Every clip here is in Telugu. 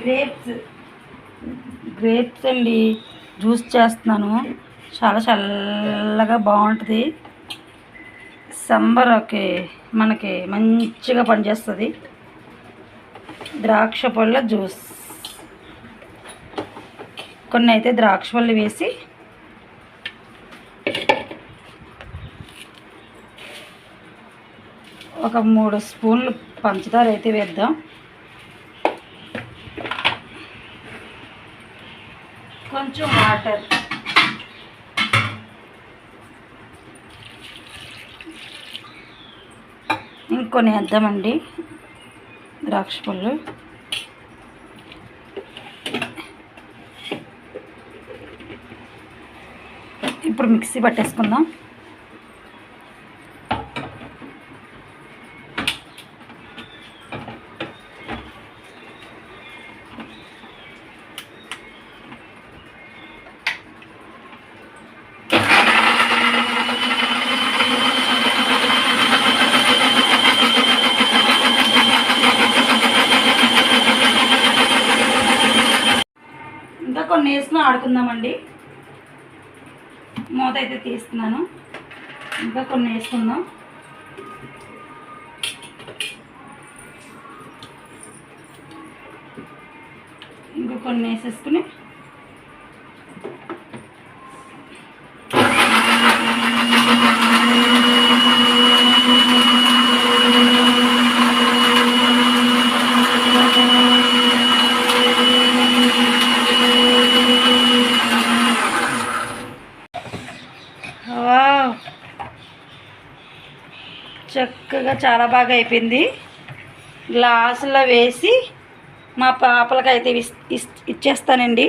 గ్రేప్స్ గ్రేప్స్ అండి జ్యూస్ చేస్తున్నాను. చాలా చల్లగా బాగుంటుంది. సమ్మర్కి మనకి మంచిగా పనిచేస్తుంది. ద్రాక్ష పళ్ళ జ్యూస్. కొన్ని అయితే ద్రాక్ష పళ్ళు వేసి ఒక 3 స్పూన్లు పంచదార అయితే వేద్దాం. కొంచెం వాటర్, ఇంకొన్ని వేద్దామండి ద్రాక్ష పళ్ళు. ఇప్పుడు మిక్సీ పట్టేసుకుందాం. ఇంకా కొన్ని వేసుకుని ఆడుకుందామండి. మూత అయితే తీస్తున్నాను. ఇంకా కొన్ని వేసుకుందాం. ఇంకా కొన్ని వేసేసుకుని చక్కగా చాలా బాగా అయిపోయింది. గ్లాసులో వేసి మా పాపలకైతే ఇచ్చేస్తానండి.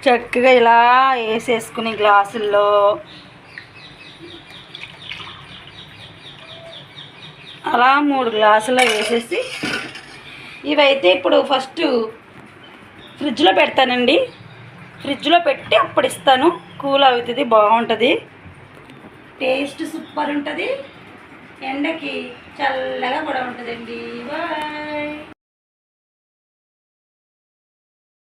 చక్కగా ఇలా వేసేసుకుని గ్లాసుల్లో అలా 3 గ్లాసుల్లో వేసేసి ఇవైతే ఇప్పుడు ఫస్ట్ ఫ్రిడ్జ్లో పెడతానండి. ఫ్రిడ్జ్లో పెట్టి అప్పుడు ఇస్తాను. కూల్ అవుతుంది, బాగుంటుంది. టేస్ట్ సూపర్ ఉంటుంది. ఎండకి చల్లగా కూడా ఉంటుందండి. బాయ్.